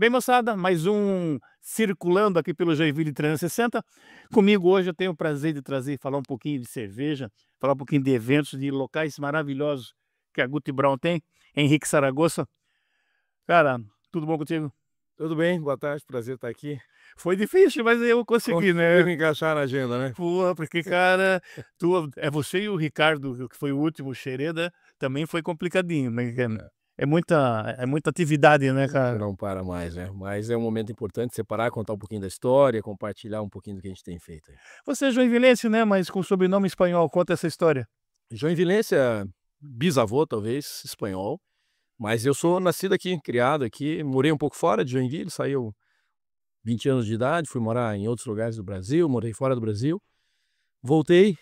Bem, moçada, mais um circulando aqui pelo Joinville 360. Comigo hoje eu tenho o prazer de trazer, falar um pouquinho de cerveja, falar um pouquinho de eventos, de locais maravilhosos que a Guti Brown tem, Henrique Saragossa. Cara, tudo bom contigo? Tudo bem, boa tarde, prazer estar aqui. Foi difícil, mas eu consegui, Conseguiu né? encaixar na agenda, né? Pô, porque, cara, é você e o Ricardo, que foi o último, o Xereda, também foi complicadinho, né? É muita atividade, né, Você cara? não para mais, né? Mas é um momento importante separar, contar um pouquinho da história, compartilhar um pouquinho do que a gente tem feito aí. Você é joinvilense, né? Mas com sobrenome espanhol, conta essa história. Joinvilense é bisavô, talvez, espanhol, mas eu sou nascido aqui, criado aqui, morei um pouco fora de Joinville, saiu 20 anos de idade, fui morar em outros lugares do Brasil, morei fora do Brasil, voltei,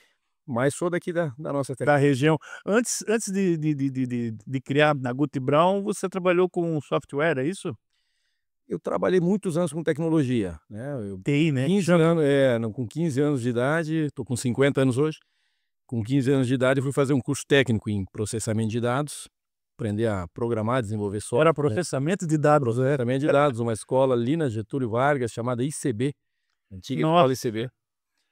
mas sou daqui da nossa terra. Da região. Antes de criar a Guti Brown, você trabalhou com software, é isso? Eu trabalhei muitos anos com tecnologia, né, eu TI, né, que 15 chama? anos não, com 15 anos de idade, estou com 50 anos hoje, com 15 anos de idade eu fui fazer um curso técnico em processamento de dados, aprender a programar, desenvolver Era software, processamento de dados, né? processamento de dados, uma escola ali na Getúlio Vargas chamada ICB, antiga escola Nossa, ICB,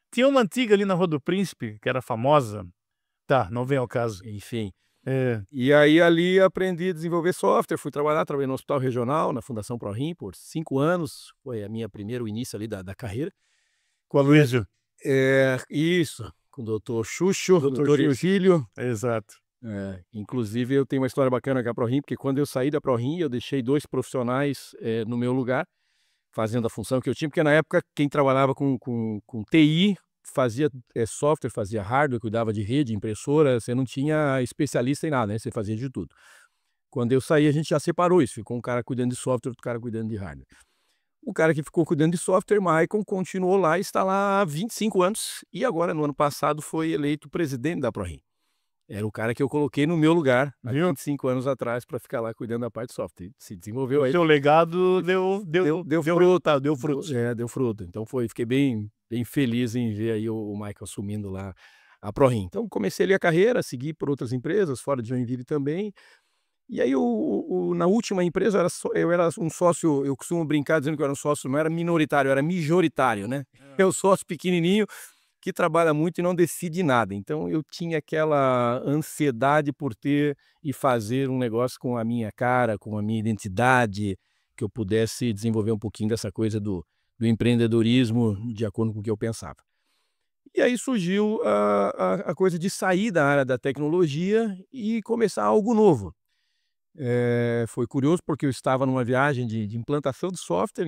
tinha uma antiga ali na Rua do Príncipe, que era famosa. Tá, não vem ao caso. enfim. É, E aí ali aprendi a desenvolver software, fui trabalhar, trabalhei no hospital regional, na Fundação ProRim por 5 anos, foi a minha primeiro início ali da carreira. com a Luísa. Isso, com o doutor Xuxo, Doutor doutor Xuxa. Exílio. Exato. Inclusive eu tenho uma história bacana com a ProRim, porque quando eu saí da ProRim, eu deixei 2 profissionais, no meu lugar, fazendo a função que eu tinha, porque na época quem trabalhava com TI fazia, software, fazia hardware, cuidava de rede, impressora, você não tinha especialista em nada, né, você fazia de tudo. Quando eu saí, a gente já separou isso, ficou um cara cuidando de software, outro cara cuidando de hardware. O cara que ficou cuidando de software, Maicon, continuou lá e está lá há 25 anos, e agora no ano passado foi eleito presidente da ProRim. Era o cara que eu coloquei no meu lugar, há Viu? 25 anos atrás, para ficar lá cuidando da parte de software. Se desenvolveu O aí, seu legado deu fruto. resultado, deu frutos. Deu fruto. Então fiquei bem feliz em ver aí o Michael assumindo lá a ProRim. Então comecei ali a carreira, segui por outras empresas, fora de Joinville também. E aí na última empresa eu era um sócio, eu costumo brincar dizendo que eu era um sócio, não era minoritário, eu era majoritário, né. É o sócio pequenininho que trabalha muito e não decide nada. Então eu tinha aquela ansiedade por ter e fazer um negócio com a minha cara, com a minha identidade, que eu pudesse desenvolver um pouquinho dessa coisa do empreendedorismo de acordo com o que eu pensava. E aí surgiu a coisa de sair da área da tecnologia e começar algo novo. Foi curioso porque eu estava numa viagem de implantação de software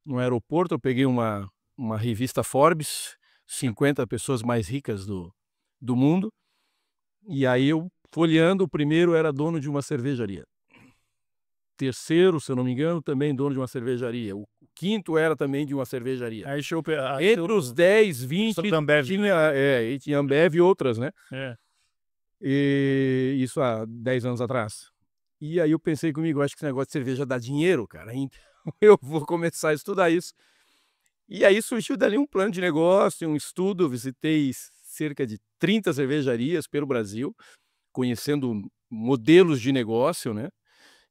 no aeroporto, eu peguei uma revista Forbes, 50 pessoas mais ricas do mundo, e aí eu folheando, o primeiro era dono de uma cervejaria. Terceiro, se eu não me engano, também dono de uma cervejaria. O quinto era também de uma cervejaria. Aí Entre os 10, 20 da Ambev. e tinha Ambev e outras, né. É. E isso há 10 anos atrás. E aí eu pensei comigo: "Acho que esse negócio de cerveja dá dinheiro, cara, então eu vou começar a estudar isso". E aí surgiu dali um plano de negócio, um estudo, eu visitei cerca de 30 cervejarias pelo Brasil, conhecendo modelos de negócio, né,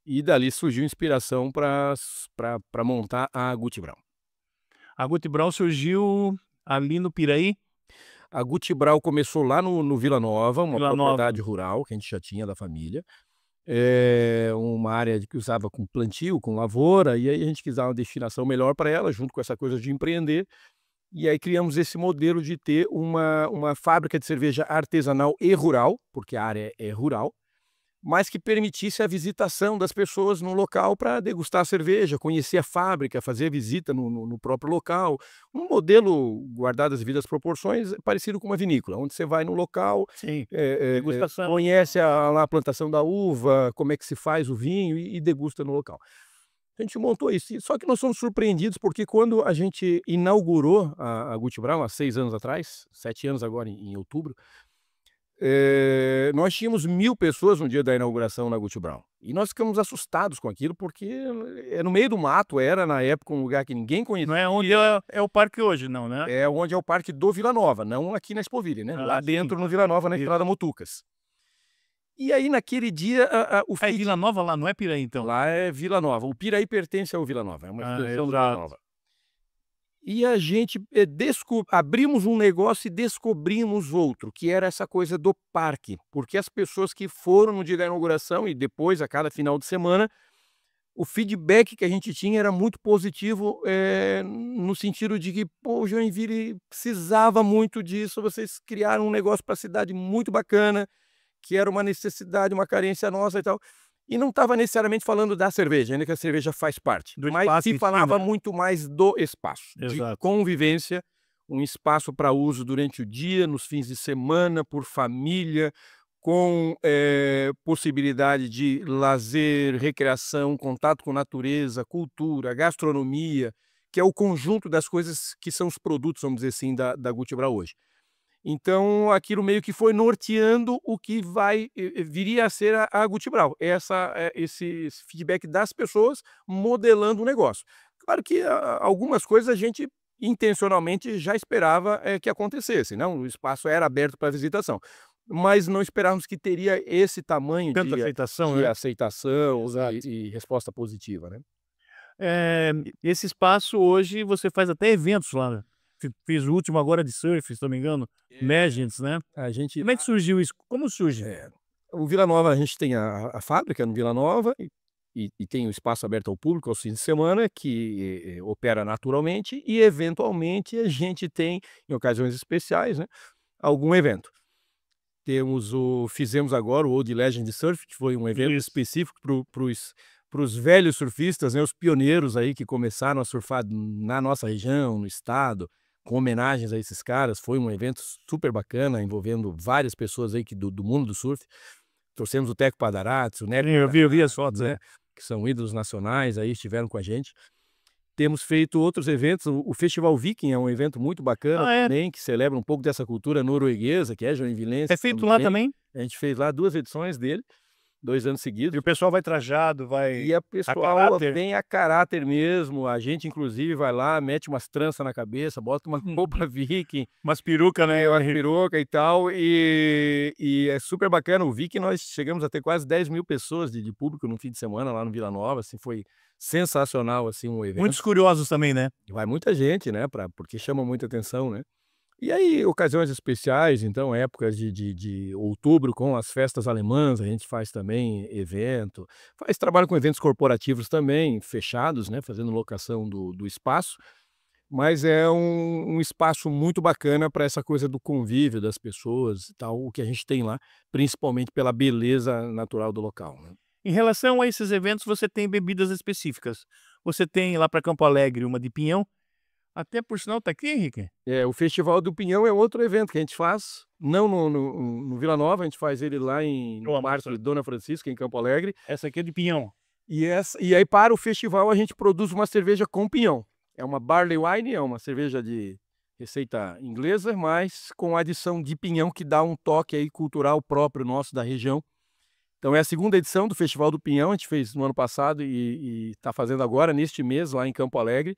e dali surgiu inspiração para montar a Guti Brown. A Guti Brown surgiu ali no Piraí, A Guti Brown começou lá no Vila Nova, uma Vila Nova. propriedade rural que a gente já tinha da família, uma área que usava com plantio, com lavoura, e aí a gente quis dar uma destinação melhor para ela, junto com essa coisa de empreender, e aí criamos esse modelo de ter uma fábrica de cerveja artesanal e rural, porque a área é rural, mas que permitisse a visitação das pessoas no local para degustar a cerveja, conhecer a fábrica, fazer a visita no próprio local. Um modelo, guardado as devidas proporções, parecido com uma vinícola, onde você vai no local, Sim, degustação. conhece lá a plantação da uva, como é que se faz o vinho e degusta no local. A gente montou isso, só que nós fomos surpreendidos porque quando a gente inaugurou a Guti Brown há 6 anos atrás, 7 anos agora em outubro, nós tínhamos 1000 pessoas no dia da inauguração na Guti Brown. E nós ficamos assustados com aquilo, porque é no meio do mato, era na época um lugar que ninguém Não conhecia. é onde é o parque hoje, não, né? É onde é o parque do Vila Nova, não aqui na Expoville, né, Ah, lá sim. dentro no Vila Nova, na Isso. Estrada Mutucas. E aí naquele dia o É feed Vila Nova lá, não é Piraí então? lá é Vila Nova, o Piraí pertence ao Vila Nova, é uma extensão do Vila Exato. Nova. E a gente, abrimos um negócio e descobrimos outro, que era essa coisa do parque, porque as pessoas que foram no dia da inauguração e depois a cada final de semana, o feedback que a gente tinha era muito positivo, no sentido de que: "Pô, Joinville precisava muito disso, vocês criaram um negócio para a cidade muito bacana, que era uma necessidade, uma carência nossa e tal". E não estava necessariamente falando da cerveja, ainda que a cerveja faz parte, Do mas espaço se em si, falava né? muito mais do espaço, de Exato. convivência, um espaço para uso durante o dia, nos fins de semana, por família, com, possibilidade de lazer, recreação, contato com natureza, cultura, gastronomia, que é o conjunto das coisas que são os produtos, vamos dizer assim, da Guti Brau hoje. Então, aquilo meio que foi norteando o que viria a ser a Guti Brau, esse feedback das pessoas modelando o negócio. Claro que algumas coisas a gente intencionalmente já esperava, que acontecesse, não, o espaço era aberto para visitação, mas não esperávamos que teria esse tamanho Tanta aceitação, de né? aceitação Exato. e resposta positiva, né. Esse espaço hoje você faz até eventos lá, né? Fiz o último agora de surf, se não me engano, Legends, né? A gente Como é que surgiu isso? Como surge? É. O Vila Nova, a gente tem a fábrica no Vila Nova e tem o espaço aberto ao público aos fins de semana que, opera naturalmente e eventualmente a gente tem, em ocasiões especiais, né, algum evento. Fizemos agora o Old Legend Surf, que foi um evento Isso. específico para os velhos surfistas, né, os pioneiros aí que começaram a surfar na nossa região, no estado, com homenagens a esses caras. Foi um evento super bacana, envolvendo várias pessoas aí que do mundo do surf. Trouxemos o Teco Padarati, o Sim, Neco eu vi as Padarati, fotos, né, é. que são ídolos nacionais, aí estiveram com a gente. Temos feito outros eventos, o Festival Viking é um evento muito bacana Ah, é? também, que celebra um pouco dessa cultura norueguesa, que é joinvilense É feito lá também. também? A gente fez lá 2 edições dele, 2 anos seguidos. E o pessoal vai trajado, E vai a a pessoal caráter? vem a caráter mesmo, a gente inclusive vai lá, mete umas tranças na cabeça, bota uma Hum. roupa viking, Umas peruca, né? uma peruca e tal, e é super bacana. O Viking nós chegamos a ter quase 10.000 pessoas de público no fim de semana lá no Vila Nova, assim, foi sensacional, assim, um Muitos evento. curiosos também, né? Vai muita gente, né, porque chama muita atenção, né. E aí, ocasiões especiais, então, épocas de outubro com as festas alemãs, a gente faz também evento, faz trabalho com eventos corporativos também, fechados, né, fazendo locação do espaço, mas é um espaço muito bacana para essa coisa do convívio das pessoas e tal, o que a gente tem lá, principalmente pela beleza natural do local, né. Em relação a esses eventos, você tem bebidas específicas. Você tem lá para Campo Alegre uma de pinhão, até por sinal tá aqui, Henrique? É, o Festival do Pinhão é outro evento que a gente faz, não no Vila Nova, a gente faz ele lá no Toma, Parque Dona Francisca, em Campo Alegre. essa aqui é de pinhão. E aí para o festival a gente produz uma cerveja com pinhão. É uma barley wine, é uma cerveja de receita inglesa, mas com adição de pinhão que dá um toque aí cultural próprio nosso da região. Então é a segunda edição do Festival do Pinhão, a gente fez no ano passado e está fazendo agora, neste mês, lá em Campo Alegre.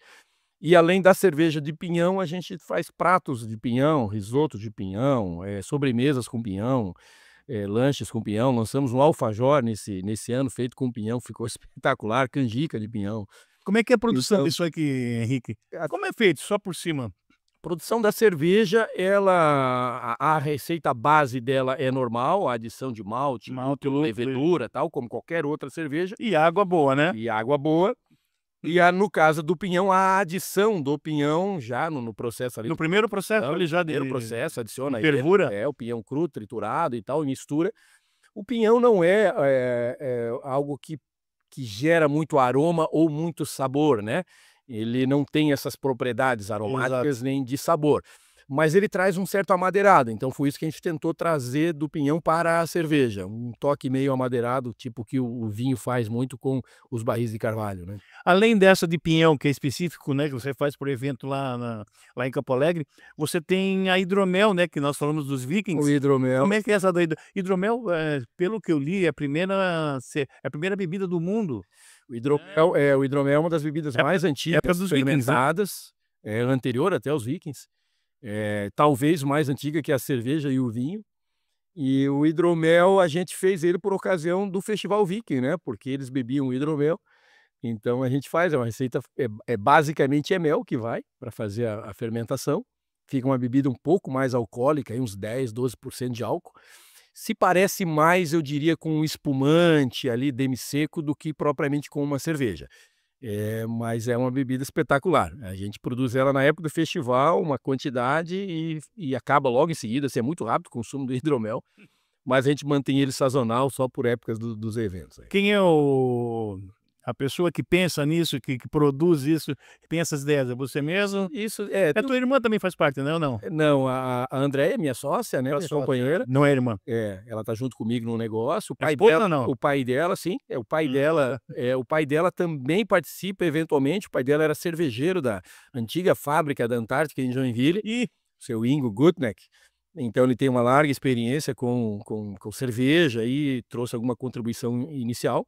E além da cerveja de pinhão, a gente faz pratos de pinhão, risoto de pinhão, sobremesas com pinhão, lanches com pinhão. Lançamos um alfajor nesse ano feito com pinhão, ficou espetacular, canjica de pinhão. Como é que é a produção Então, disso aqui, Henrique? a Como é feito? Só por cima? produção da cerveja, a receita base dela é normal, a adição de malte, Malte, lúpulo, lúpulo levedura, tal, como qualquer outra cerveja, e água boa, né? e água boa. E no caso do pinhão, a adição do pinhão já no processo ali. No primeiro processo Então, ele já primeiro processo, adiciona ele, fervura? o pinhão cru, triturado e tal, e mistura. O pinhão não é algo que gera muito aroma ou muito sabor, né. Ele não tem essas propriedades aromáticas Exato. nem de sabor, mas ele traz um certo amadeirado, então foi isso que a gente tentou trazer do pinhão para a cerveja, um toque meio amadeirado, tipo que o vinho faz muito com os barris de carvalho, né. Além dessa de pinhão, que é específico, né, que você faz por evento lá em Campo Alegre, você tem a hidromel, né, que nós falamos dos O vikings. hidromel. Como é que é essa da hidromel, pelo que eu li, é a primeira bebida do mundo. O hidromel é uma das bebidas Época mais época antigas dos vikings, né? fermentadas, anterior até aos vikings, talvez mais antiga que a cerveja e o vinho, E o hidromel, a gente fez ele por ocasião do Festival Viking, né, porque eles bebiam hidromel, então a gente faz, é uma receita basicamente é mel que vai para fazer a fermentação, fica uma bebida um pouco mais alcoólica, aí uns 10, 12% de álcool. Se parece mais, eu diria, com um espumante ali, demi-seco, do que propriamente com uma cerveja. Mas é uma bebida espetacular. A gente produz ela na época do festival, uma quantidade e acaba logo em seguida, assim, é muito rápido o consumo do hidromel, mas a gente mantém ele sazonal só por épocas dos eventos aí. Quem é a pessoa que pensa nisso, que produz isso, que tem essas ideias? É você mesmo? Isso A tua irmã também faz parte, né, ou não? não, a Andréia é minha sócia, né, Tua minha sócia, companheira. não é irmã? Ela tá junto comigo no negócio, É esposa ou não? o pai dela sim, Hum. o pai dela também participa eventualmente, o pai dela era cervejeiro da antiga fábrica da Antártica em Joinville, E seu Ingo Gutneck. Então ele tem uma larga experiência com cerveja e trouxe alguma contribuição inicial.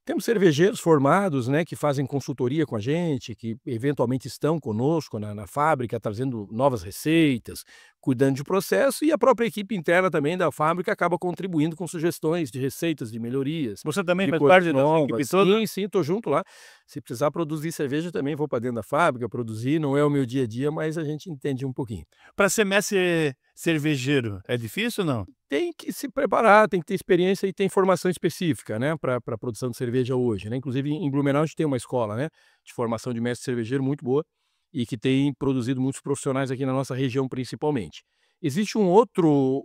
Temos cervejeiros formados, né, que fazem consultoria com a gente, que eventualmente estão conosco na fábrica, trazendo novas receitas, cuidando de processo, e a própria equipe interna também da fábrica acaba contribuindo com sugestões de receitas, de melhorias, você também de faz coisas parte dessa equipe novas. toda? Sim, sim, estou junto lá. Se precisar produzir cerveja também vou para dentro da fábrica produzir, não é o meu dia a dia, mas a gente entende um pouquinho. Para ser mestre cervejeiro, é difícil ou não? Tem que se preparar, tem que ter experiência e tem formação específica, né, para produção de cerveja hoje, né. Inclusive em Blumenau a gente tem uma escola, né, de formação de mestre cervejeiro muito boa, e que tem produzido muitos profissionais aqui na nossa região principalmente. Existe um outro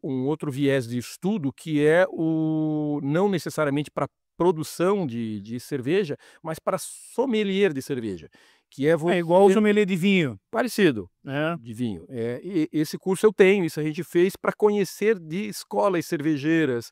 viés de estudo que é o não necessariamente para produção de cerveja, mas para sommelier de cerveja, que é É igual o você sommelier de vinho, parecido. né. De vinho. E esse curso eu tenho, isso a gente fez para conhecer de escolas cervejeiras,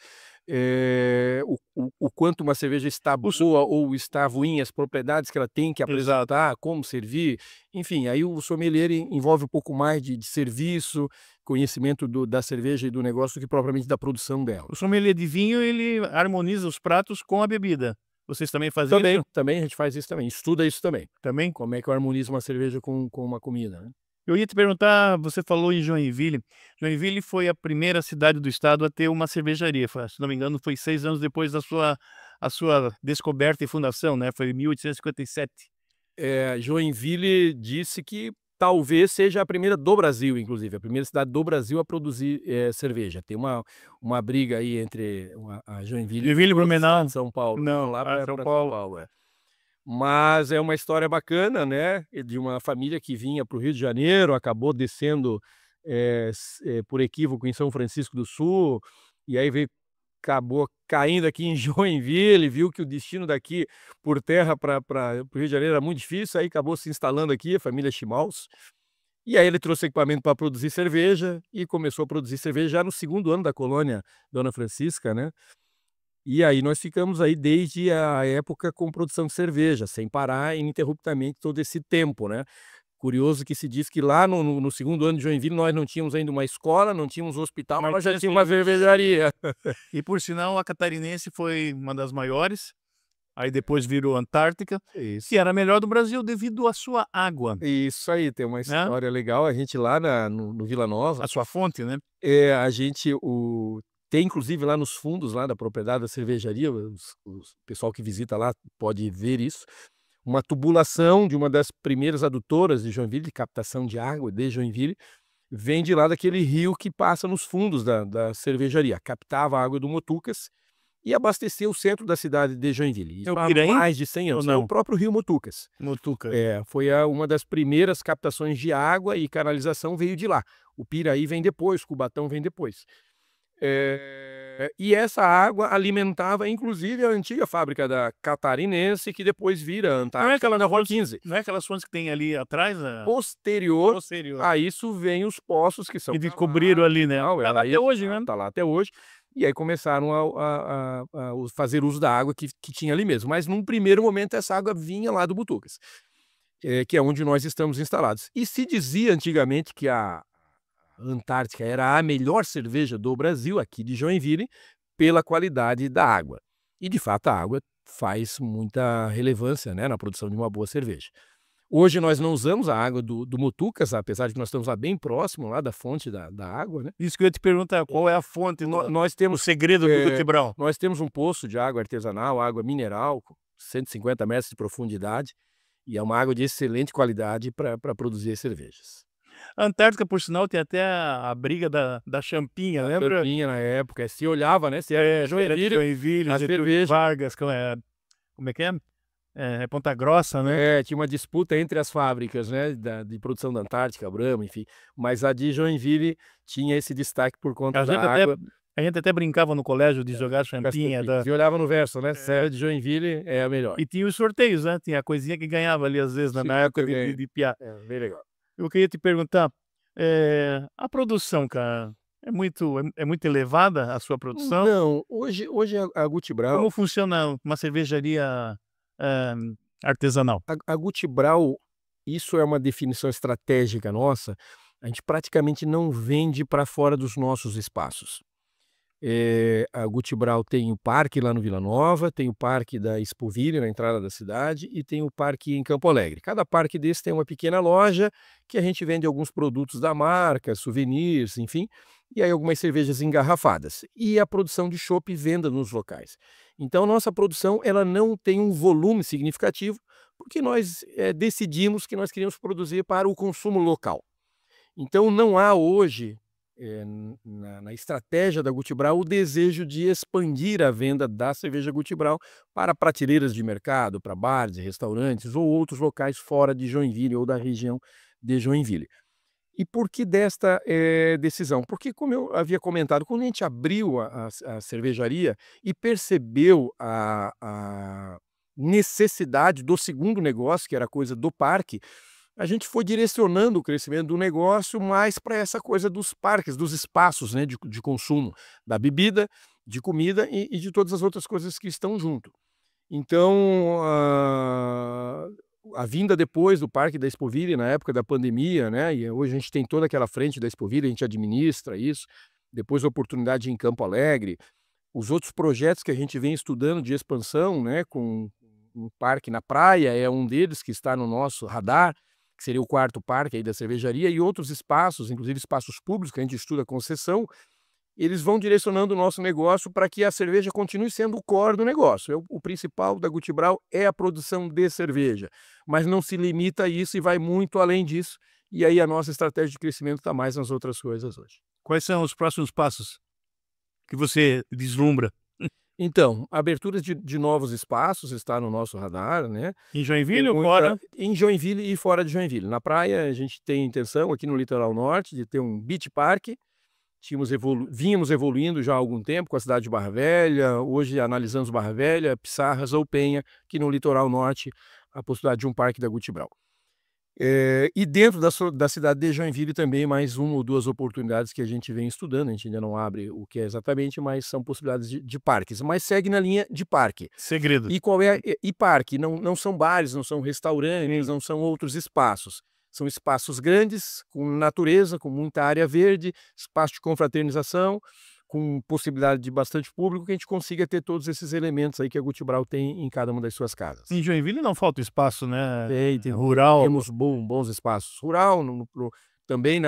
o quanto uma cerveja está O so boa ou está ruim, as propriedades que ela tem que Exato. apresentar, como servir, enfim, aí o sommelier envolve um pouco mais de serviço, conhecimento da cerveja e do negócio do que propriamente da produção dela. O sommelier de vinho, ele harmoniza os pratos com a bebida. Vocês também fazem Também, isso? também a gente faz isso também, estuda isso também, Também? como é que eu harmonizo uma cerveja com uma comida, né. Eu ia te perguntar, você falou em Joinville. Joinville foi a primeira cidade do estado a ter uma cervejaria, se não me engano foi 6 anos depois da sua descoberta e fundação, né, foi em 1857. Joinville disse que talvez seja a primeira do Brasil, inclusive, a primeira cidade do Brasil a produzir, cerveja. Tem uma briga aí entre a Joinville Joinville e e outro estado Blumenau? de São Paulo. Não, Não, lá para São São Paulo. Paulo, é. Mas é uma história bacana, né, de uma família que vinha para o Rio de Janeiro, acabou descendo, por equívoco em São Francisco do Sul, e aí acabou caindo aqui em Joinville, viu que o destino daqui por terra para o Rio de Janeiro era muito difícil, aí acabou se instalando aqui, a família Chimaus. E aí ele trouxe equipamento para produzir cerveja e começou a produzir cerveja já no segundo ano da colônia Dona Francisca, né. E aí nós ficamos aí desde a época com produção de cerveja, sem parar ininterruptamente todo esse tempo, né. Curioso que se diz que lá no segundo ano de Joinville nós não tínhamos ainda uma escola, não tínhamos um hospital, mas Mas nós já tinha tínhamos uma cervejaria. E por sinal a catarinense foi uma das maiores, aí depois virou Antártica, Isso. que era a melhor do Brasil devido à sua água, Isso aí, tem uma né, história legal, a gente lá no Vila Nova, a sua fonte, né. a gente tem inclusive lá nos fundos lá da propriedade da cervejaria, os pessoal que visita lá pode ver isso, uma tubulação de uma das primeiras adutoras de Joinville, de captação de água de Joinville, vem de lá daquele rio que passa nos fundos da cervejaria, captava a água do Mutucas e abastecia o centro da cidade de Joinville, É isso o há Piraí mais de 100 ou anos, é o não? próprio rio Mutucas. Mutuca. Foi uma das primeiras captações de água e canalização veio de lá. O Piraí vem depois, Cubatão vem depois. E essa água alimentava inclusive a antiga fábrica da Catarinense, que depois vira a Não é Antártica aquelas na Rua fontes 15. não é aquelas fontes que tem ali atrás, Posterior posterior, a isso vem os poços que são que descobriram cavados ali, e né. tal, Tá lá aí até hoje, né. tá lá até hoje. E aí começaram a fazer uso da água que tinha ali mesmo, mas num primeiro momento essa água vinha lá do Mutucas, que é onde nós estamos instalados. E se dizia antigamente que a Antártica era a melhor cerveja do Brasil, aqui de Joinville, pela qualidade da água. E de fato a água faz muita relevância, né, na produção de uma boa cerveja. Hoje nós não usamos a água do Mutucas, apesar de que nós estamos lá bem próximo lá da fonte da água, né. Isso que eu ia te perguntar, qual é a fonte, Nós o temos segredo do Gutibral? nós temos um poço de água artesanal, água mineral, com 150 metros de profundidade, e é uma água de excelente qualidade para produzir as cervejas. A Antártica, por sinal, tem até a briga da Champinha, lembra? Tampinha na época, se olhava, né, se É, era era de Joinville, Joinville, a Getúlio cerveja. Vargas, como é que é? Ponta Grossa, né? Tinha uma disputa entre as fábricas, né, de produção da Antártica, Brahma, enfim, mas a de Joinville tinha esse destaque por conta A da gente até água. a gente até brincava no colégio de jogar Com as Champinha tampinhas. E olhava no verso, né, Serra de Joinville é a melhor. e tinha os sorteios, né, tinha a coisinha que ganhava ali, às vezes, na época de piá. Bem legal. Eu queria te perguntar, a produção, cara, é muito elevada a sua produção? Não, hoje a Guti Brau Como funciona uma cervejaria, eh, artesanal? a Guti Brau, isso é uma definição estratégica nossa, a gente praticamente não vende para fora dos nossos espaços. A Guti Brau tem o parque lá no Vila Nova, tem o parque da Expoville na entrada da cidade e tem o parque em Campo Alegre. Cada parque desse tem uma pequena loja que a gente vende alguns produtos da marca, souvenirs, enfim, e aí algumas cervejas engarrafadas. E a produção de chopp e venda nos locais. Então nossa produção ela não tem um volume significativo, porque nós decidimos que nós queríamos produzir para o consumo local. Então não há hoje na estratégia da Guti Brau o desejo de expandir a venda da cerveja Guti Brau para prateleiras de mercado, para bares e restaurantes ou outros locais fora de Joinville ou da região de Joinville. E por que desta decisão? Porque, como eu havia comentado, quando a gente abriu a cervejaria e percebeu a necessidade do segundo negócio, que era a coisa do parque, a gente foi direcionando o crescimento do negócio mais para essa coisa dos parques, dos espaços, né, de consumo, da bebida, de comida e de todas as outras coisas que estão junto. Então, a vinda depois do Parque da Expoville, na época da pandemia, né, e hoje a gente tem toda aquela frente da Expoville, a gente administra isso, depois a oportunidade em Campo Alegre, os outros projetos que a gente vem estudando de expansão, né, com um parque na praia, é um deles que está no nosso radar, que seria o quarto parque aí da cervejaria, e outros espaços, inclusive espaços públicos, que a gente estuda concessão, eles vão direcionando o nosso negócio para que a cerveja continue sendo o core do negócio. O principal da Guti Brau é a produção de cerveja, mas não se limita a isso e vai muito além disso, e aí a nossa estratégia de crescimento está mais nas outras coisas hoje. Quais são os próximos passos que você vislumbra? Então, aberturas de novos espaços está no nosso radar, né. Em Joinville Tem ou muita fora? em Joinville e fora de Joinville. Na praia, a gente tem intenção, aqui no litoral norte, de ter um beach park. Vínhamos evoluindo já há algum tempo com a cidade de Barra Velha, hoje analisamos Barra Velha, Pissarras ou Penha, aqui no litoral norte, a possibilidade de um parque da Guti Brau. E dentro da cidade de Joinville também mais 1 ou 2 oportunidades que a gente vem estudando, a gente ainda não abre o que é exatamente, mas são possibilidades de parques, mas segue na linha de parque. Segredo. E qual é e parque, não são bares, não são restaurantes, não são outros espaços. São espaços grandes, com natureza, com muita área verde, espaço de confraternização, com possibilidade de bastante público, que a gente consiga ter todos esses elementos aí que a Guti Brau tem em cada uma das suas casas. Em Joinville não falta espaço, né, Tem rural. temos bons espaços rural, também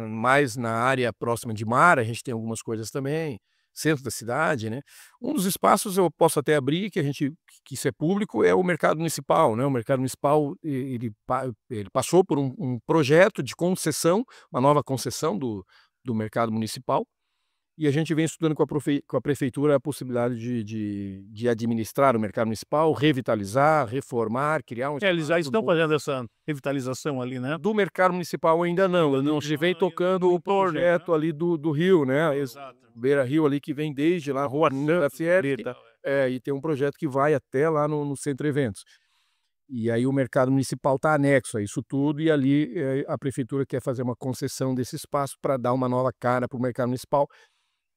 mais na área próxima de mar, a gente tem algumas coisas também, centro da cidade, né. Um dos espaços eu posso até abrir, que isso é público, é o mercado municipal, né. O mercado municipal, ele passou por um projeto de concessão, uma nova concessão do mercado municipal, e a gente vem estudando com a prefeitura a possibilidade de administrar o mercado municipal, revitalizar, reformar, criar um Eles já espaço estão fazendo essa revitalização ali, né? do mercado municipal ainda não, a gente vem tocando o projeto ali do rio, né, Exato. Beira-Rio ali que vem desde lá, Rua da Fiesp, e tem um projeto que vai até lá no Centro Eventos. E aí o mercado municipal está anexo a isso tudo e ali, a prefeitura quer fazer uma concessão desse espaço para dar uma nova cara para o mercado municipal.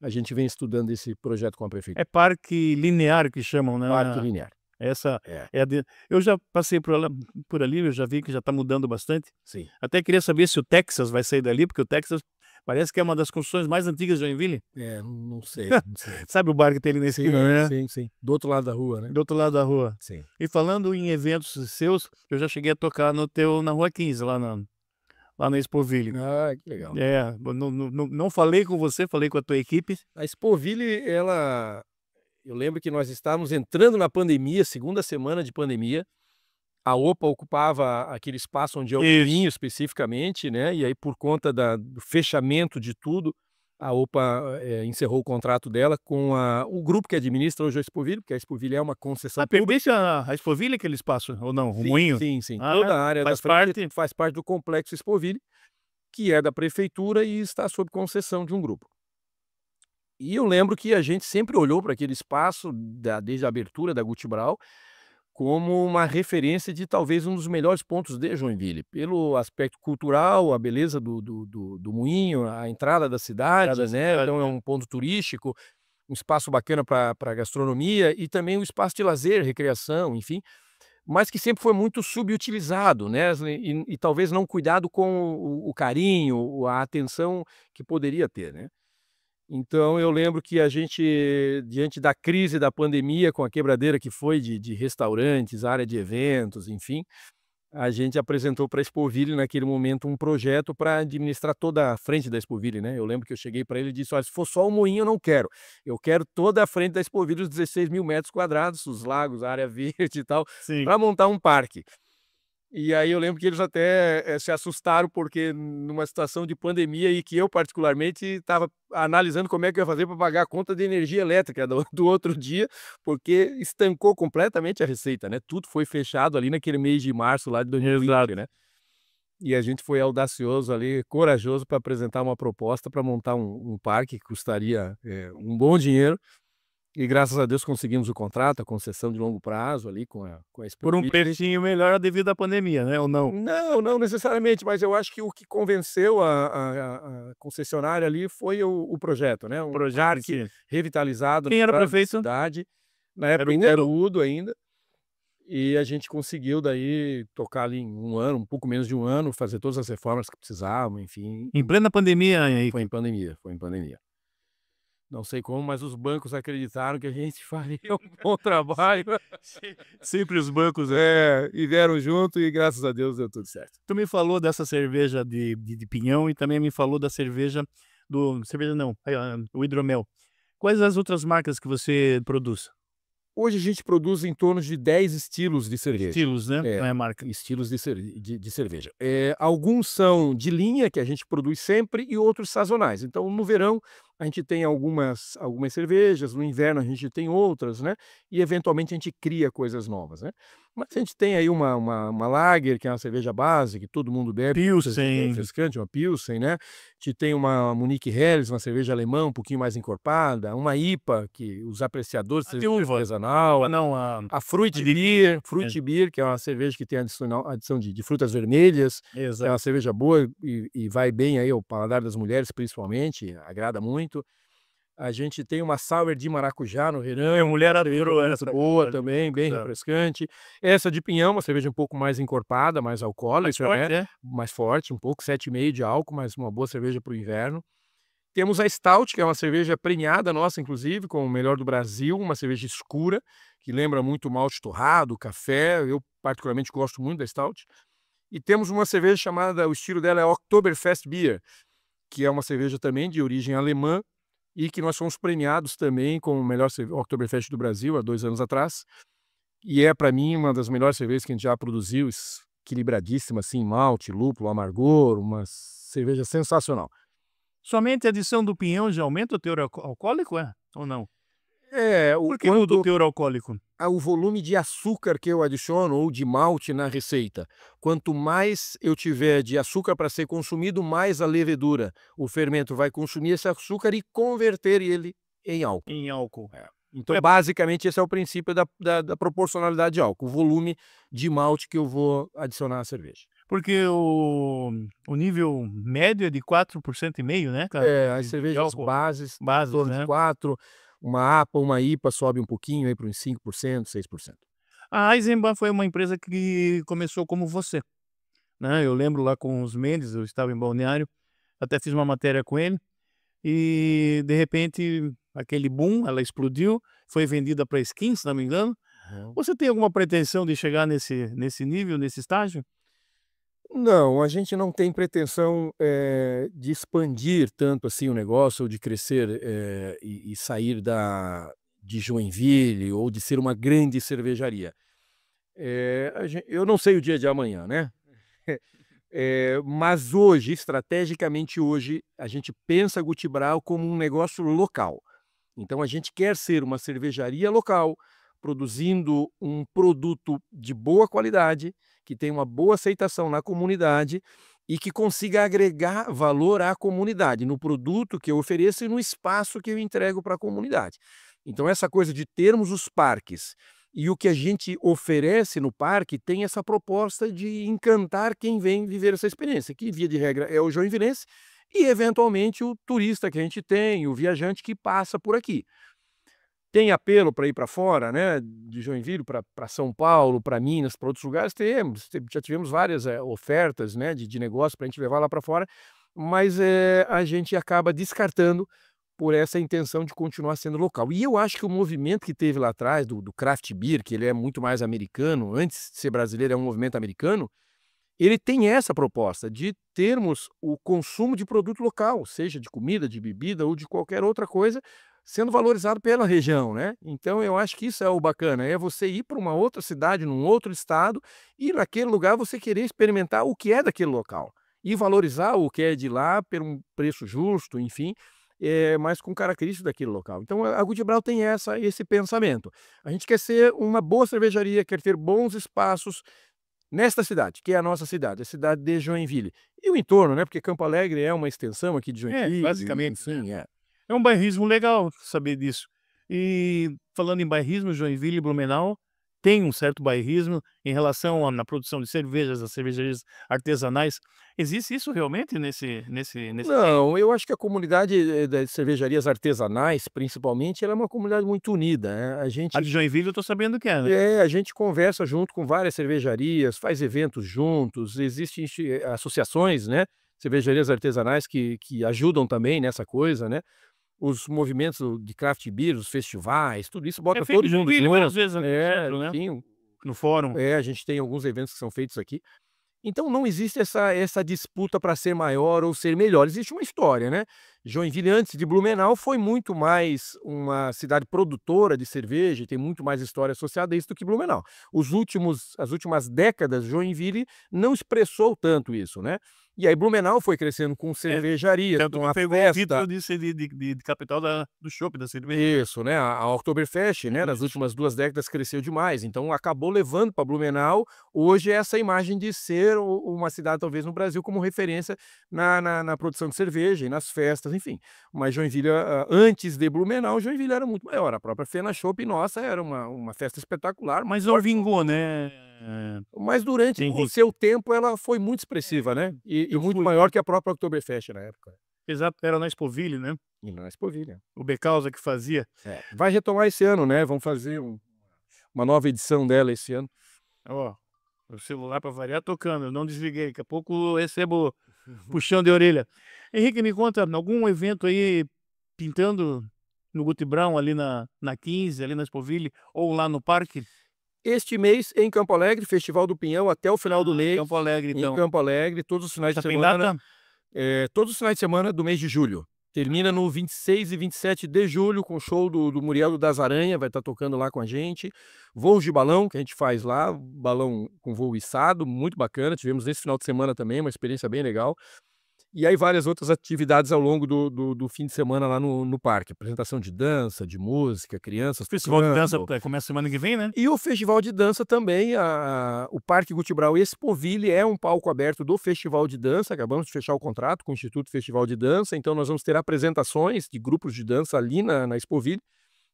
A gente vem estudando esse projeto com a prefeitura. É parque linear que chamam, né? Parque linear. Essa É, é a de eu já passei por ali, eu já vi que já está mudando bastante. sim. Até queria saber se o Texas vai sair dali, porque o Texas Parece que é uma das construções mais antigas de Joinville. Não sei, não sei. Sabe o bar que tem ali na Sim, esquina, né? sim, sim. Do outro lado da rua, né? Do outro lado da rua. Sim. E falando em eventos seus, eu já cheguei a tocar na Rua 15, lá na Expoville. Ah, que legal. Não falei com você, falei com a tua equipe. A Expoville, eu lembro que nós estávamos entrando na pandemia, segunda semana de pandemia. A OPA ocupava aquele espaço onde é o Isso. vinho especificamente, né? E aí, por conta do fechamento de tudo, a OPA encerrou o contrato dela com o grupo que administra hoje a Expoville, porque a Expoville é uma concessão pública. Pertence a Expoville aquele espaço, ou não? O moinho? Sim, sim. Ah, Toda a área da faz frente parte. faz parte do complexo Expoville, que é da prefeitura e está sob concessão de um grupo. E eu lembro que a gente sempre olhou para aquele espaço, desde a abertura da Guti Brau, como uma referência de talvez um dos melhores pontos de Joinville, pelo aspecto cultural, a beleza do moinho, a entrada da cidade, né? Então é um ponto turístico, um espaço bacana para gastronomia e também um espaço de lazer, recreação, enfim, mas que sempre foi muito subutilizado, né? E talvez não cuidado com o carinho, a atenção que poderia ter, né? Então eu lembro que a gente, diante da crise da pandemia, com a quebradeira que foi de restaurantes, área de eventos, enfim, a gente apresentou para a Expoville naquele momento um projeto para administrar toda a frente da Expoville, né. Eu lembro que eu cheguei para ele e disse: "Olha, se for só o moinho eu não quero, eu quero toda a frente da Expoville, os 16.000 metros quadrados, os lagos, a área verde e tal, Sim. para montar um parque". E aí eu lembro que eles até se assustaram, porque numa situação de pandemia e que eu particularmente estava analisando como é que eu ia fazer para pagar a conta de energia elétrica do outro dia, porque estancou completamente a receita, né, tudo foi fechado ali naquele mês de março lá de 2020, né. E a gente foi audacioso ali, corajoso para apresentar uma proposta para montar um parque que custaria, um bom dinheiro, e graças a Deus conseguimos o contrato, a concessão de longo prazo ali com a Por um Expoville. precinho melhor devido à pandemia, né, ou não? Não, não necessariamente, mas eu acho que o que convenceu a concessionária ali foi o projeto, né, um parque Projeto. revitalizado Quem era o na prefeito? cidade, na época Era o Udo ainda, e a gente conseguiu daí tocar ali em 1 ano, um pouco menos de 1 ano, fazer todas as reformas que precisavam, enfim, em plena pandemia aí. foi em pandemia, foi em pandemia. Não sei como, mas os bancos acreditaram que a gente faria um bom trabalho. Sempre os bancos. E vieram junto e graças a Deus deu tudo certo. Tu me falou dessa cerveja de pinhão e também me falou da cerveja cerveja não, o hidromel. Quais as outras marcas que você produz? Hoje a gente produz em torno de 10 estilos de cerveja. Estilos, né? É, Não é marca. estilos de cerveja. Alguns são de linha, que a gente produz sempre, e outros sazonais. Então, no verão, a gente tem algumas cervejas, no inverno a gente tem outras, né? E eventualmente a gente cria coisas novas, né? Mas a gente tem aí uma Lager, que é uma cerveja base, que todo mundo bebe, Pilsen. refrescante, uma Pilsen, né? A gente tem uma Munich Helles, uma cerveja alemã um pouquinho mais encorpada, uma IPA, que os apreciadores de De cerveja uva. artesanal, Não, a Fruit Beer, que é uma cerveja que tem adição de frutas vermelhas, é exato. uma cerveja boa e vai bem aí ao paladar das mulheres, principalmente, agrada muito. A gente tem uma Sour de maracujá no verão, A mulher cerveja adorou muito essa. boa também, bem Exato. refrescante. Essa de pinhão, uma cerveja um pouco mais encorpada, mais alcoólica, forte, né, é? mais forte, um pouco, 7,5 de álcool, mas uma boa cerveja para o inverno. Temos a Stout, que é uma cerveja premiada nossa, inclusive, como o melhor do Brasil, uma cerveja escura, que lembra muito malte torrado, café. Eu particularmente gosto muito da Stout. E temos uma cerveja chamada, o estilo dela é Oktoberfest Beer, que é uma cerveja também de origem alemã e que nós fomos premiados também como o melhor Oktoberfest do Brasil há 2 anos atrás. E é, para mim, uma das melhores cervejas que a gente já produziu, equilibradíssima, assim, malte, lúpulo, amargor, uma cerveja sensacional. Somente a adição do pinhão já aumenta o teor alcoólico, é? Ou não? O Por que muda o quanto teor alcoólico? o volume de açúcar que eu adiciono ou de malte na receita. Quanto mais eu tiver de açúcar para ser consumido, mais a levedura, o fermento vai consumir esse açúcar e converter ele em álcool. Em álcool. Então, basicamente, esse é o princípio da proporcionalidade de álcool, o volume de malte que eu vou adicionar à cerveja. Porque o nível médio é de 4,5%, né, cara? As De cervejas álcool. bases, em Bases, torno de né? 4, uma APA, uma IPA sobe um pouquinho aí para uns 5%, 6%. A Eisenbahn foi uma empresa que começou como você, né? Eu lembro lá com os Mendes, eu estava em Balneário, até fiz uma matéria com ele, e de repente aquele boom, ela explodiu, foi vendida pra Skin, se não me engano. Uhum. Você tem alguma pretensão de chegar nesse nível, nesse estágio? Não, a gente não tem pretensão, de expandir tanto assim o negócio ou de crescer, e sair de Joinville ou de ser uma grande cervejaria. Eu não sei o dia de amanhã, né. Mas hoje, estrategicamente hoje, a gente pensa Guti Brau como um negócio local. Então a gente quer ser uma cervejaria local, produzindo um produto de boa qualidade, que tenha uma boa aceitação na comunidade e que consiga agregar valor à comunidade, no produto que eu ofereço e no espaço que eu entrego para a comunidade. Então essa coisa de termos os parques e o que a gente oferece no parque tem essa proposta de encantar quem vem viver essa experiência, que via de regra é o joinvilense e eventualmente o turista que a gente tem, o viajante que passa por aqui. Tem apelo para ir para fora, né, de Joinville para São Paulo, para Minas, para outros lugares? Temos, já tivemos várias, ofertas, né, de negócio para a gente levar lá para fora, mas, a gente acaba descartando por essa intenção de continuar sendo local. E eu acho que o movimento que teve lá atrás do craft beer, que ele é muito mais americano, antes de ser brasileiro é um movimento americano, ele tem essa proposta de termos o consumo de produto local, seja de comida, de bebida ou de qualquer outra coisa, sendo valorizado pela região, né. Então eu acho que isso é o bacana, é você ir para uma outra cidade, num outro estado, e naquele lugar você querer experimentar o que é daquele local, e valorizar o que é de lá por um preço justo, enfim, mas com características daquele local. Então a Guti Brau tem esse pensamento. A gente quer ser uma boa cervejaria, quer ter bons espaços, nesta cidade, que é a nossa cidade, a cidade de Joinville. E o entorno, né, porque Campo Alegre é uma extensão aqui de É, Joinville, basicamente, né. enfim, é. É um bairrismo legal saber disso. E falando em bairrismo, Joinville e Blumenau tem um certo bairrismo em relação na produção de cervejas, as cervejarias artesanais. Existe isso realmente nesse meio? Não, eu acho que a comunidade, das cervejarias artesanais, principalmente, ela é uma comunidade muito unida, né, A de Joinville eu tô sabendo que é, né. a gente conversa junto com várias cervejarias, faz eventos juntos, existem associações, né, cervejarias artesanais que ajudam também nessa coisa, né. Os movimentos de craft beer, os festivais, tudo isso É bota feito todo em mundo Joinville várias junto. vezes ali no centro, né, Sim, no fórum. a gente tem alguns eventos que são feitos aqui. Então não existe essa disputa para ser maior ou ser melhor, existe uma história, né. Joinville antes de Blumenau foi muito mais uma cidade produtora de cerveja e tem muito mais história associada a isso do que Blumenau. As últimas décadas, Joinville não expressou tanto isso, né. E aí Blumenau foi crescendo com É, cervejarias, tanto com que a pegou o festa. título de capital do chopp, da cerveja. Isso, né, a Oktoberfest, né, nas Isso. últimas 2 décadas cresceu demais, então acabou levando para Blumenau, hoje essa imagem de ser uma cidade talvez no Brasil como referência na produção de cerveja e nas festas, enfim. Mas Joinville, antes de Blumenau, Joinville era muito maior, a própria Fena Chopp nossa era uma festa espetacular, Mas não vingou, né, mas durante o Henrique. seu tempo ela foi muito expressiva, né, e Eu muito fui. maior que a própria Oktoberfest na época. Exato, era na Expoville, né, E na Expoville. o Becausa que fazia. Vai retomar esse ano, né, vão fazer uma nova edição dela esse ano. Ó, o celular para variar tocando, eu não desliguei, daqui a pouco eu recebo puxão de orelha. Henrique, me conta, algum evento aí pintando no Guti Brown ali na 15, ali na Expoville ou lá no parque? Este mês em Campo Alegre, Festival do Pinhão até o final do mês, Campo Alegre em então. Campo Alegre, todos os finais de Já tem semana, data? todos os finais de semana do mês de julho. Termina no 26 e 27 de julho com o show do Muriel das Aranha, vai estar tocando lá com a gente. Voos de balão que a gente faz lá, balão com voo içado, muito bacana, tivemos esse final de semana também, uma experiência bem legal. E aí várias outras atividades ao longo do fim de semana lá no parque, apresentação de dança, de música, crianças Festival de dança tocando. começa semana que vem, né? E o festival de dança também, o Parque Guti Brau Expoville é um palco aberto do festival de dança, acabamos de fechar o contrato com o Instituto Festival de Dança, então nós vamos ter apresentações de grupos de dança ali na Expoville,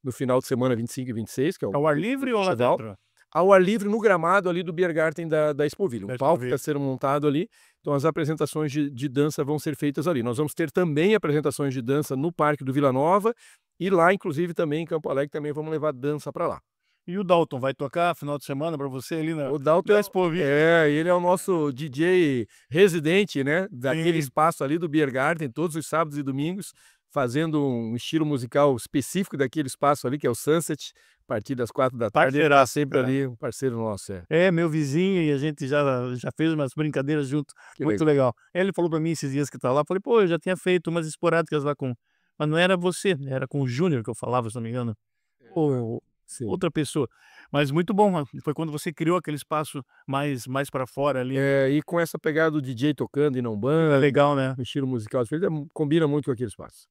no final de semana 25 e 26, que é o Ao ar livre ou lá festival. dentro? Ao ar livre no gramado ali do Biergarten da Expoville, um Da palco que Expoville. está sendo montado ali, então as apresentações de dança vão ser feitas ali. Nós vamos ter também apresentações de dança no Parque do Vila Nova, e lá inclusive também em Campo Alegre também vamos levar dança para lá. E o Dalton vai tocar final de semana para você ali na O Dalton no Expo Infinity? ele é o nosso DJ residente, né, daquele Sim, espaço ali do Beer Garden, todos os sábados e domingos, fazendo um estilo musical específico daquele espaço ali, que é o Sunset, a partir das 16h. Ele tá parceiraço, sempre cara. ali, um parceiro nosso, é. É, meu vizinho e a gente já fez umas brincadeiras junto, Que muito legal. legal. Ele falou pra mim esses dias que tá lá, falei: "Pô, eu já tinha feito umas esporádicas lá com", mas não era você, era com o Júnior que eu falava, se não me engano, ou Sim. outra pessoa. Mas muito bom, foi quando você criou aquele espaço mais para fora ali, né. E com essa pegada do DJ tocando e não Fica banda, legal, né. o estilo musical diferente, combina muito com aquele espaço.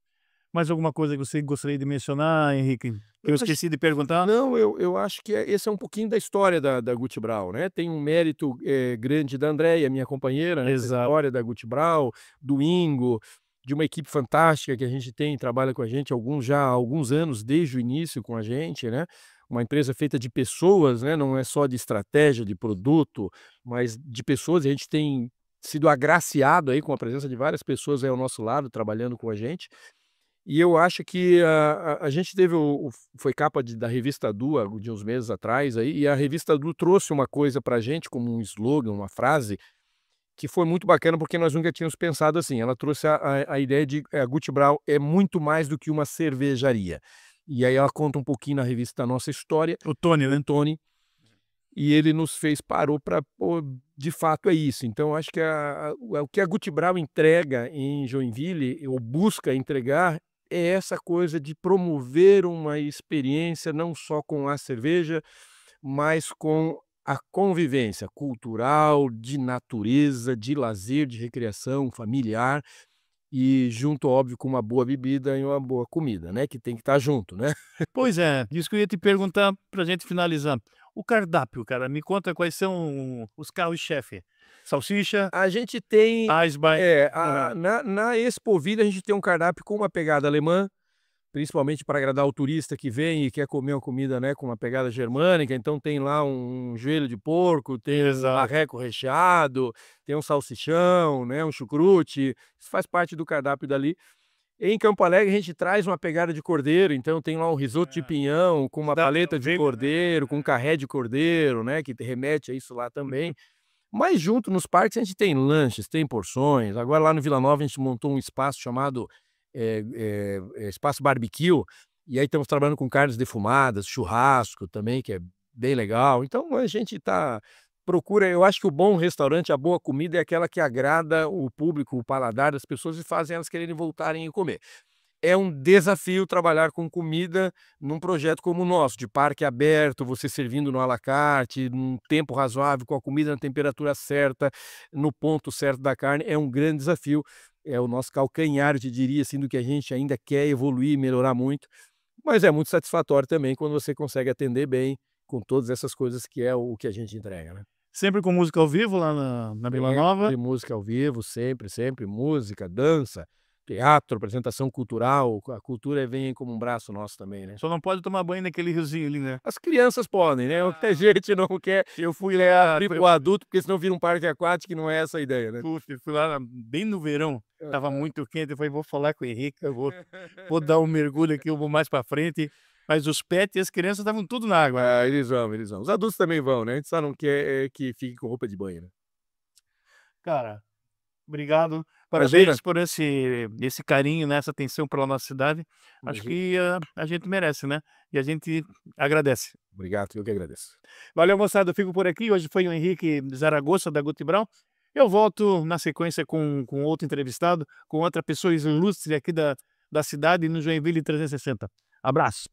Mais alguma coisa que você gostaria de mencionar, Henrique, que eu Eu acho esqueci de perguntar? Não, eu acho que esse é um pouquinho da história da Guti Brau, né, tem um mérito, grande da Andréia, minha companheira, nessa Exato. história da Guti Brau, do Ingo, de uma equipe fantástica que a gente tem, trabalha com a gente há alguns anos, desde o início com a gente, né, uma empresa feita de pessoas, né, não é só de estratégia, de produto, mas de pessoas, e a gente tem sido agraciado aí com a presença de várias pessoas aí ao nosso lado, trabalhando com a gente. E eu acho que a gente teve foi capa da revista Du, de uns meses atrás aí, e a revista Du trouxe uma coisa pra gente como um slogan, uma frase, que foi muito bacana, porque nós nunca tínhamos pensado assim. Ela trouxe a ideia de, a Guti Brau é muito mais do que uma cervejaria. E aí ela conta um pouquinho na revista a nossa história, O Tony, o né. Tony, e ele nos fez parou para pô, de fato é isso. Então eu acho que o que a Guti Brau entrega em Joinville, ou busca entregar, é essa coisa de promover uma experiência não só com a cerveja, mas com a convivência cultural, de natureza, de lazer, de recreação familiar e junto, óbvio, com uma boa bebida e uma boa comida, né, que tem que estar junto, né. Pois é, isso que eu ia te perguntar pra gente finalizar. O cardápio, cara, me conta quais são os carros-chefe. Salsicha, A gente tem Eisbein, a na Expoville a gente tem um cardápio com uma pegada alemã, principalmente para agradar o turista que vem e quer comer uma comida, né, com uma pegada germânica, então tem lá um joelho de porco, tem um exato. marreco recheado, tem um salsichão, né, um chucrute, isso faz parte do cardápio dali. Em Campo Alegre a gente traz uma pegada de cordeiro, então tem lá um risoto de É, pinhão com uma dá pra paleta de ver, né. cordeiro, com carré de cordeiro, né, que remete a isso lá também. Mas junto nos parques a gente tem lanches, tem porções. Agora lá no Vila Nova a gente montou um espaço chamado, Espaço Barbecue, e aí estamos trabalhando com carnes defumadas, churrasco também, que é bem legal. Então a gente procura, eu acho que o bom restaurante, a boa comida é aquela que agrada o público, o paladar das pessoas e fazem elas quererem voltarem e comer. É um desafio trabalhar com comida num projeto como o nosso, de parque aberto, você servindo no à la carte, num tempo razoável, com a comida na temperatura certa, no ponto certo da carne, é um grande desafio. É o nosso calcanhar, eu te diria, assim, do que a gente ainda quer evoluir e melhorar muito, mas é muito satisfatório também quando você consegue atender bem com todas essas coisas que é o que a gente entrega, né. Sempre com música ao vivo lá na Vila Nova. Sempre música ao vivo, sempre, sempre música, dança, teatro, apresentação cultural, a cultura vem como um braço nosso também, né. Só não pode tomar banho naquele riozinho ali, né. As crianças podem, né, o que a Ah, gente não quer eu fui é lá, abrir para o adulto, porque senão vira um parque aquático e não é essa a ideia, né. puxa, eu fui lá bem no verão, estava Aham. muito quente, eu falei: "Vou falar com o Henrique, eu vou dar um mergulho aqui, eu vou mais pra frente", mas os pets e as crianças estavam tudo na água, né. Ah, eles vão, eles vão. Os adultos também vão, né, a gente só não quer que fique com roupa de banho, né. Cara, obrigado, Imagina, parabéns por esse carinho, né, essa atenção pela nossa cidade. Acho imagina. que a gente merece, né, e a gente agradece. Obrigado, eu que agradeço. Valeu, moçada, eu fico por aqui. Hoje foi o Henrique Zaragoza, da Guti Brown. Eu volto na sequência com outro entrevistado, com outra pessoa ilustre aqui da cidade, no Joinville 360. Abraço.